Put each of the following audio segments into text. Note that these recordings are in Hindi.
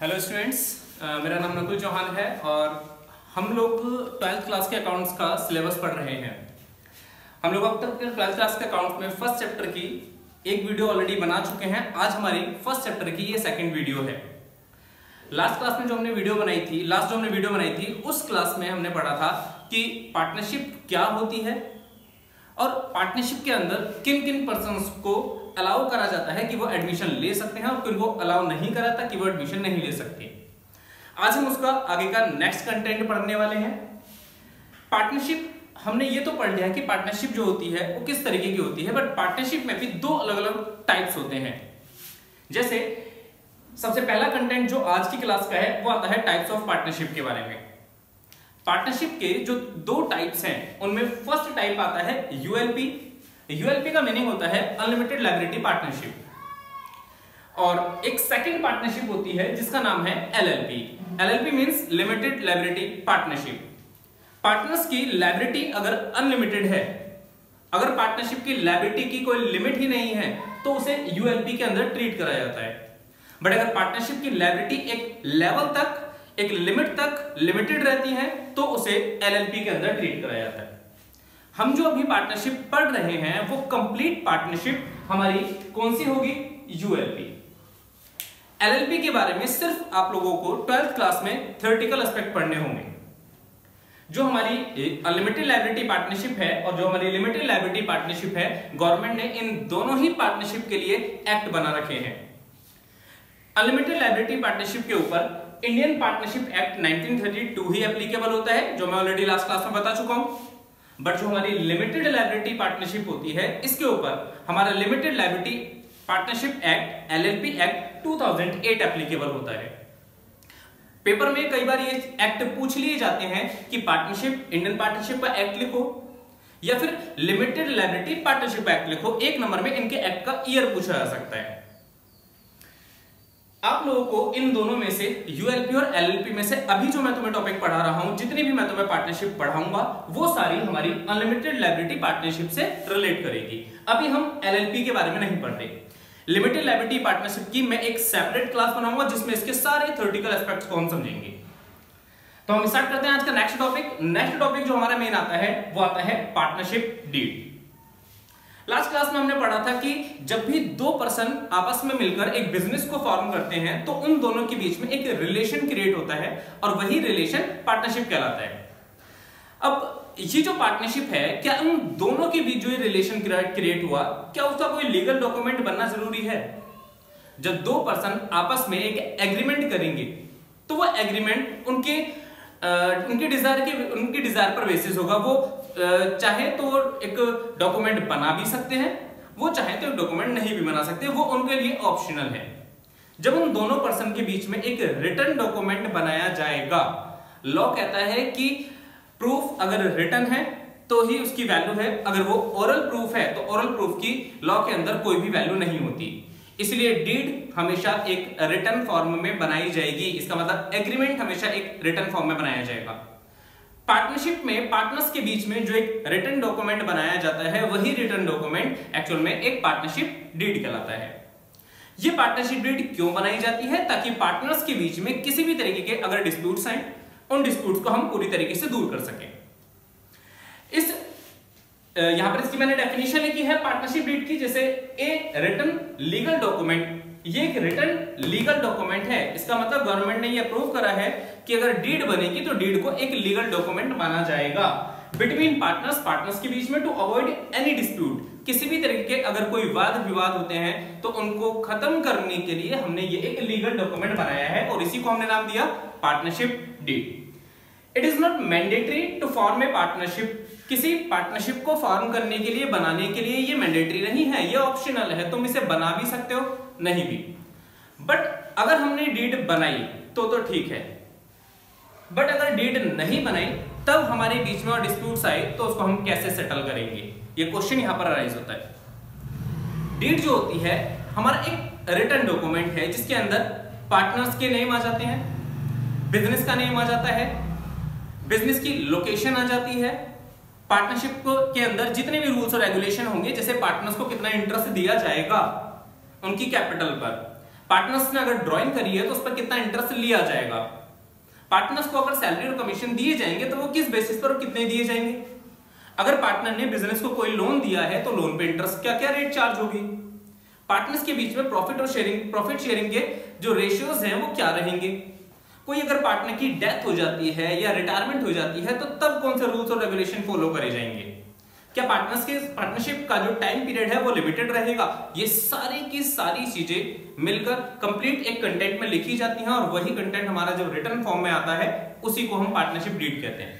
हेलो स्टूडेंट्स, मेरा नाम नकुल चौहान है और हम लोग 12th क्लास के अकाउंट्स का सिलेबस पढ़ रहे हैं। हम लोग अब तक 12th क्लास के अकाउंट्स में फर्स्ट चैप्टर की एक वीडियो ऑलरेडी बना चुके हैं। आज हमारी फर्स्ट चैप्टर की ये सेकंड वीडियो है। लास्ट क्लास में जो हमने वीडियो बनाई थी उस क्लास में हमने पढ़ा था कि पार्टनरशिप क्या होती है और पार्टनरशिप के अंदर किन किन पर्सन्स को अलाउ करा जाता है कि वो एडमिशन ले सकते हैं और किनको अलाउ नहीं कराता कि वो एडमिशन नहीं ले सकते। आज हम उसका आगे का नेक्स्ट कंटेंट पढ़ने वाले हैं। पार्टनरशिप हमने ये तो पढ़ लिया है कि पार्टनरशिप जो होती है वो किस तरीके की होती है, बट पार्टनरशिप में भी दो अलग अलग टाइप्स होते हैं। जैसे सबसे पहला कंटेंट जो आज की क्लास का है वो आता है टाइप्स ऑफ पार्टनरशिप के बारे में। पार्टनरशिप के जो दो टाइप्स हैं उनमें फर्स्ट टाइप आता है यूएलपी। यूएलपी का मीनिंग होता है अनलिमिटेड लायबिलिटी पार्टनरशिप। और एक सेकंड पार्टनरशिप होती है जिसका नाम है LLP. LLP means limited liability partnership. Partners की लायबिलिटी अगर अनलिमिटेड है, अगर पार्टनरशिप की लायबिलिटी की कोई लिमिट ही नहीं है तो उसे यूएलपी के अंदर ट्रीट करा जाता है। बट अगर पार्टनरशिप की लायबिलिटी एक लेवल तक, एक लिमिट तक लिमिटेड रहती है तो उसे एलएलपी के अंदर ट्रीट करा जाता है। हम जो अभी पार्टनरशिप पढ़ रहे हैं वो कंप्लीट पार्टनरशिप हमारी कौन सी होगी? यूएलपी। एलएलपी के बारे में सिर्फ आप लोगों को 12th क्लास में थ्योरेटिकल एस्पेक्ट पढ़ने होंगे। जो हमारी अनलिमिटेड लायबिलिटी पार्टनरशिप है और जो हमारी लिमिटेड लायबिलिटी पार्टनरशिप है, गवर्नमेंट ने इन दोनों ही पार्टनरशिप के लिए एक्ट बना रखे हैं। अनलिमिटेड लायबिलिटी पार्टनरशिप के ऊपर इंडियन पार्टनरशिप एक्ट 1932 ही एप्लीकेबल होता है, जो मैं ऑलरेडी लास्ट क्लास में बता चुका हूं। बट जो हमारी लिमिटेड लायबिलिटी पार्टनरशिप होती है इसके ऊपर हमारा limited liability partnership act LLP act 2008 applicable होता है। पेपर में कई बार ये एक्ट पूछ लिए जाते हैं कि पार्टनरशिप, इंडियन पार्टनरशिप का एक्ट लिखो या फिर लिमिटेड लायबिलिटी पार्टनरशिप एक्ट लिखो। एक नंबर में इनके एक्ट का ईयर पूछा जा सकता है। आप लोगों को इन दोनों में से यूएलपी और एलएलपी में से अभी जो मैं तुम्हें टॉपिक पढ़ा रहा हूं, जितनी भी मैं तुम्हें पार्टनरशिप पढ़ाऊंगा वो सारी हमारी अनलिमिटेड लायबिलिटी पार्टनरशिप से रिलेट करेगी। अभी हम एलएलपी के बारे में नहीं पढ़ रहे। लिमिटेड लायबिलिटी पार्टनरशिप की मैं एक सेपरेट क्लास बनाऊंगा जिसमें इसके सारे थ्योरेटिकल एस्पेक्ट्स को हम समझेंगे। तो हम स्टार्ट करते हैं आज का नेक्स्ट टॉपिक। नेक्स्ट टॉपिक जो हमारा मेन आता है वो आता है पार्टनरशिप डीड। लास्ट क्लास में हमने पढ़ा था कि जब भी दो पर्सन आपस में मिलकर एक बिजनेस को फॉर्म करते हैं तो उन दोनों के बीच में एक रिलेशन क्रिएट होता है और वही रिलेशन पार्टनरशिप कहलाता है। अब ये जो पार्टनरशिप है, क्या उन दोनों के बीच जो रिलेशन क्रिएट हुआ, क्या उसका कोई लीगल डॉक्यूमेंट बनना जरूरी है? जब दो पर्सन आपस में एक एग्रीमेंट करेंगे तो वो एग्रीमेंट उनके डिजायर पर बेसिस होगा। वो चाहे तो एक डॉक्यूमेंट बना भी सकते हैं, वो चाहे तो एक डॉक्यूमेंट नहीं भी बना सकते, वो उनके लिए ऑप्शनल है। जब उन दोनों पर्सन के बीच में एक रिटन डॉक्यूमेंट बनाया जाएगा, लॉ कहता है कि प्रूफ अगर रिटन है तो ही उसकी वैल्यू है, अगर वो ओरल प्रूफ है तो ओरल प्रूफ की लॉ के अंदर कोई भी वैल्यू नहीं होती। इसलिए डीड हमेशा एक रिटन फॉर्म में बनाई जाएगी। इसका मतलब एग्रीमेंट हमेशा एक रिटन फॉर्म में बनाया जाएगा। पार्टनरशिप में पार्टनर्स के बीच में जो एक रिटन डॉक्यूमेंट बनाया जाता है वही रिटन डॉक्यूमेंट एक्चुअल में एक पार्टनरशिप डीड कहलाता है। ये पार्टनरशिप डीड क्यों बनाई जाती है? ताकि पार्टनर्स के बीच में किसी भी तरीके के अगर डिस्प्यूट्स हैं, उन डिस्प्यूट्स को हम पूरी तरीके से दूर कर सकें। यहां पर इसकी मैंने डेफिनेशन लिखी है पार्टनरशिप डीड की। जैसे ए रिटन लीगल डॉक्यूमेंट, ये एक रिटन लीगल डॉक्यूमेंट है। इसका मतलब गवर्नमेंट ने ये अप्रूव करा है कि अगर डीड बनेगी तो डीड को एक लीगल डॉक्यूमेंट माना जाएगा बिटवीन पार्टनर्स के बीच में, टू अवॉइड एनी डिस्प्यूट। किसी भी तरीके के अगर कोई वाद विवाद होते हैं तो उनको खत्म करने के लिए हमने ये एक लीगल डॉक्यूमेंट बनाया है और इसी को हमने नाम दिया partnership deed. It is not mandatory to form a partnership. किसी पार्टनरशिप को फॉर्म करने के लिए, बनाने के लिए ये मैंडेटरी नहीं है, ये ऑप्शनल है। तुम इसे बना भी सकते हो, नहीं भी। बट अगर हमने डीड बनाई तो ठीक है। बट अगर डीड नहीं बनाई तब हमारे बीच में और डिस्प्यूट्स आए तो उसको हम कैसे सेटल करेंगे, ये क्वेश्चन यहां पर अराइज होता है। डीड जो होती है हमारा एक रिटन डॉक्यूमेंट है जिसके अंदर पार्टनर्स के नेम आ जाते हैं, बिजनेस का नेम आ जाता है, बिजनेस की लोकेशन आ जाती है, पार्टनरशिप के अंदर जितने भी रूल्स और रेगुलेशन होंगे, जैसे पार्टनर्स को कितना इंटरेस्ट दिया जाएगा उनकी कैपिटल पर, पार्टनर्स ने अगर ड्राइंग करी है तो उस पर कितना इंटरेस्ट लिया जाएगा, पार्टनर्स को अगर सैलरी और कमीशन दिए जाएंगे तो वो किस बेसिस पर और कितने दिए जाएंगे, अगर पार्टनर ने बिजनेस को कोई लोन दिया है तो लोन पे इंटरेस्ट क्या क्या रेट चार्ज होगी, पार्टनर्स के बीच में प्रॉफिट शेयरिंग के जो रेशियोज हैं वो क्या रहेंगे, कोई अगर पार्टनर की डेथ हो जाती है या रिटायरमेंट हो जाती है तो तब कौन से रूल्स और रेगुलेशन फॉलो करे जाएंगे, क्या पार्टनरशिप का जो टाइम पीरियड है वो लिमिटेड रहेगा, ये सारी की सारी चीजें मिलकर कंप्लीट एक कंटेंट में लिखी जाती हैं और वही कंटेंट हमारा जब रिटर्न फॉर्म में आता है उसी को हम पार्टनरशिप डीड कहते हैं।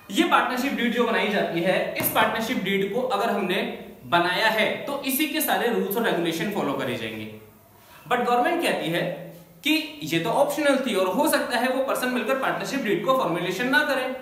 ये पार्टनरशिप डीड जो बनाई जाती है, इस पार्टनरशिप डीड को अगर हमने बनाया है तो इसी के सारे रूल्स और रेगुलेशन फॉलो करे जाएंगे। बट गवर्नमेंट कहती है कि ये तो ऑप्शनल थी और हो सकता है वो पर्सन मिलकर पार्टनरशिप डीड को फॉर्मुलेशन ना करें।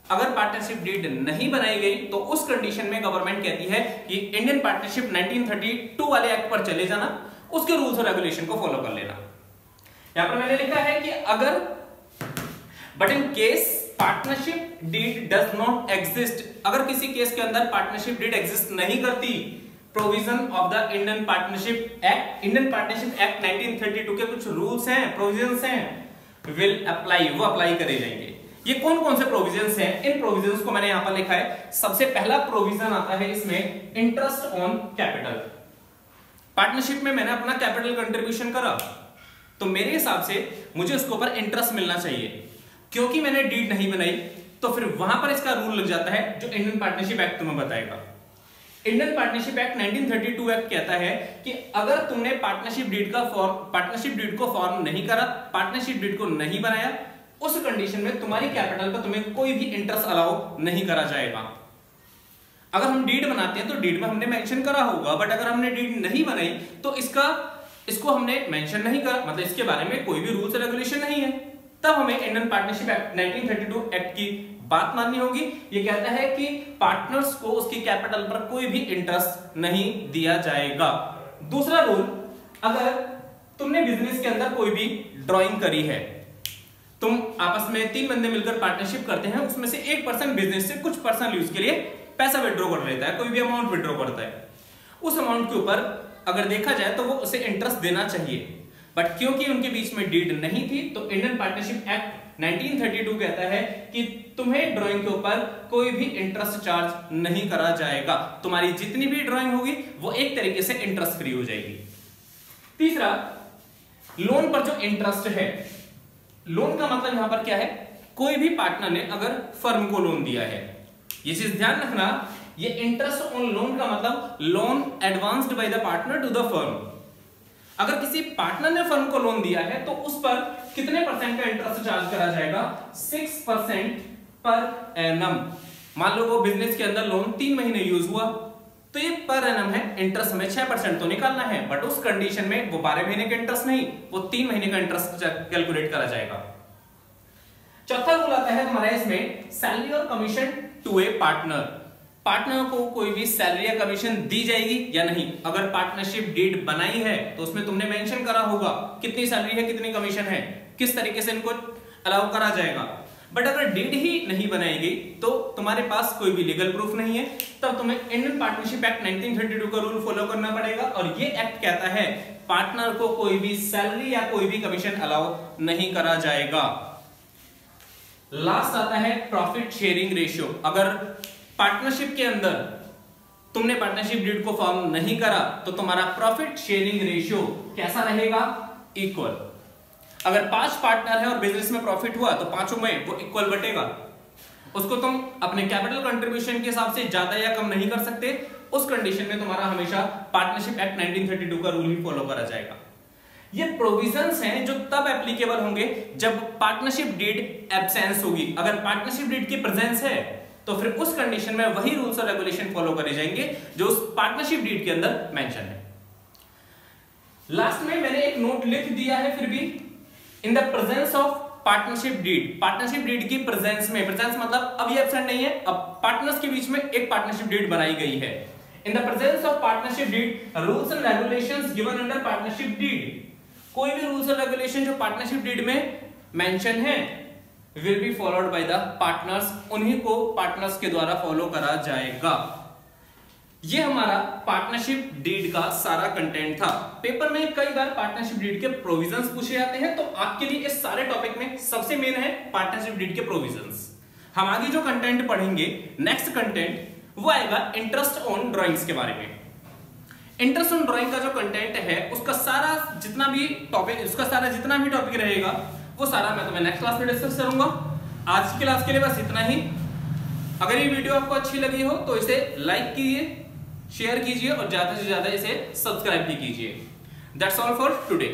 अगर पार्टनरशिप डीड नहीं बनाई गई तो उस कंडीशन में गवर्नमेंट कहती है कि इंडियन पार्टनरशिप 1932 वाले एक्ट पर चले जाना, उसके रूल्स और रेगुलेशन को फॉलो कर लेना। यहां पर मैंने लिखा है कि अगर but in case partnership deed does not exist, अगर किसी केस के अंदर पार्टनरशिप डीड एग्जिस्ट नहीं करती, provision of the Indian partnership act 1932 के कुछ रूल्स हैं, प्रोविजंस हैं, विल अप्लाई, वो अप्लाई करे जाएंगे। ये कौन कौन से प्रोविजंस हैं, इन प्रोविजंस को मैंने यहां पर लिखा है। सबसे पहला प्रोविजन आता है इसमें इंटरेस्ट ऑन कैपिटल। पार्टनरशिप में मैंने अपना कैपिटल कंट्रीब्यूशन करा तो मेरे हिसाब से मुझे उसके ऊपर इंटरेस्ट मिलना चाहिए, क्योंकि मैंने डीड नहीं बनाई तो फिर वहां पर इसका रूल लग जाता है जो इंडियन पार्टनरशिप एक्ट तुम्हें बताएगा। इंडियन पार्टनरशिप एक्ट 1932 एक्ट कहता है कि अगर तुमने पार्टनरशिप डीड को फॉर्म नहीं करा, पार्टनरशिप डीड को नहीं बनाया, उस कंडीशन में तुम्हारी कैपिटल पर तुम्हें कोई भी इंटरेस्ट अलाउ नहीं करा जाएगा। अगर हम डीड बनाते हैं तो डीड में हमने मेंशन करा होगा, बट अगर हमने डीड नहीं बनाई तो इसको हमने मेंशन नहीं करा, मतलब इसके बारे में कोई भी रूल्स रेगुलेशन नहीं है, तब हमें इंडियन पार्टनरशिप एक्ट 1932 एक्ट की बात माननी होगी। ये कहता है कि पार्टनर्स को उसकी कैपिटल पर कोई भी इंटरेस्ट नहीं दिया जाएगा। दूसरा रूल, अगर तुमने बिजनेस के अंदर कोई भी ड्राइंग करी है, तुम आपस में 3 बंदे मिलकर पार्टनरशिप करते हैं, उसमें से एक पर्सन बिजनेस से कुछ पर्सनल यूज के लिए पैसा विड्रॉ कर लेता है, कोई भी अमाउंट विड्रॉ करता है, उस अमाउंट के ऊपर अगर देखा जाए तो वो उसे इंटरेस्ट देना चाहिए, बट क्योंकि उनके बीच में डीड नहीं थी तो इंडियन पार्टनरशिप एक्ट 1932 कहता है कि तुम्हें ड्राइंग के ऊपर कोई भी इंटरेस्ट चार्ज नहीं करा जाएगा, तुम्हारी जितनी भी ड्राइंग होगी वो एक तरीके से इंटरेस्ट फ्री हो जाएगी। तीसरा, लोन पर जो इंटरेस्ट है, लोन का मतलब यहां पर क्या है, कोई भी पार्टनर ने अगर फर्म को लोन दिया है, ये चीज ध्यान रखना, ये इंटरेस्ट ऑन लोन का मतलब loan advanced by the partner to the firm. अगर किसी पार्टनर ने फर्म को लोन दिया है तो उस पर कितने परसेंट का इंटरेस्ट चार्ज करा जाएगा, 6% पर एनम। मान लो वो बिजनेस के अंदर लोन 3 महीने यूज हुआ तो ये पर एनम है, इंटरेस्ट हमें 6% तो निकालना है, बट उस कंडीशन में वो 12 महीने का इंटरेस्ट नहीं, वो 3 महीने का इंटरेस्ट कैलकुलेट करा जाएगा। चौथा रूल आता है हमारा इसमें, सैलरी और commission to a partner. Partner को कोई भी सैलरी या कमीशन दी जाएगी या नहीं। अगर पार्टनरशिप डीड बनाई है तो उसमें तुमने मेंशन करा होगा कितनी सैलरी है, कितनी कमीशन है, किस तरीके से इनको अलाउ करा जाएगा। बट अगर डीड ही नहीं बनाएगी तो तुम्हारे पास कोई भी लीगल प्रूफ नहीं है, तब तुम्हें इंडियन पार्टनरशिप एक्ट 1932 का रूल फॉलो करना पड़ेगा। और ये एक्ट कहता है पार्टनर को कोई भी सैलरी या कोई भी कमीशन अलाउ नहीं करा जाएगा। लास्ट आता है प्रॉफिट शेयरिंग रेशियो। अगर पार्टनरशिप के अंदर तुमने पार्टनरशिप डीड को फॉर्म नहीं करा तो तुम्हारा प्रॉफिट शेयरिंग रेशियो कैसा रहेगा, इक्वल। अगर 5 पार्टनर है और बिजनेस में प्रॉफिट हुआ तो 5 में वो इक्वल बटेगा। उसको तुम अपने कैपिटल कंट्रीब्यूशन के हिसाब से ज्यादा या कम नहीं कर सकते, उस कंडीशन में तुम्हारा हमेशा पार्टनरशिप एक्ट 1932 का रूल ही फॉलो करा जाएगा। ये प्रोविजंस हैं जो तब एप्लीकेबल होंगे जब पार्टनरशिप डीड एब्सेंस होगी। अगर पार्टनरशिप डीड की प्रेजेंस है तो फिर उस कंडीशन में वही रूल्स और रेगुलेशन फॉलो करे जाएंगे जो उस पार्टनरशिप डीड के अंदर मेंशन है। लास्ट में मैंने एक नोट लिख दिया है, फिर भी in the presence of partnership deed, partnership deed की प्रेजेंस में, प्रेजेंस मतलब अब ये एब्सेंट नहीं है, अब पार्टनर्स के बीच में एक पार्टनरशिप डीड बनाई गई है। In the presence of partnership deed, rules and regulations given under partnership deed, कोई भी रूल्स और रेगुलेशन जो पार्टनरशिप डीड में मेंशन है will be followed by the partners, उन्हीं को पार्टनर्स के द्वारा फॉलो करा जाएगा। ये हमारा पार्टनरशिप डीड का सारा कंटेंट था। पेपर में कई बार पार्टनरशिप डीड के प्रोविजंस पूछे जाते हैं, तो आपके लिए इस सारे टॉपिक में सबसे मेन है पार्टनरशिप डीड के प्रोविजंस। हम आगे जो कंटेंट पढ़ेंगे, नेक्स्ट कंटेंट वो आएगा इंटरेस्ट ऑन ड्राइंग्स के बारे में। इंटरेस्ट ऑन ड्राइंग का जो कंटेंट है उसका सारा जितना भी टॉपिक रहेगा वो सारा मैं तुम्हें नेक्स्ट क्लास में डिस्कस करूंगा। आज की क्लास के लिए बस इतना ही। अगर ये वीडियो आपको अच्छी लगी हो तो इसे लाइक कीजिए, शेयर कीजिए और ज्यादा से ज्यादा इसे सब्सक्राइब भी कीजिए। That's all for today.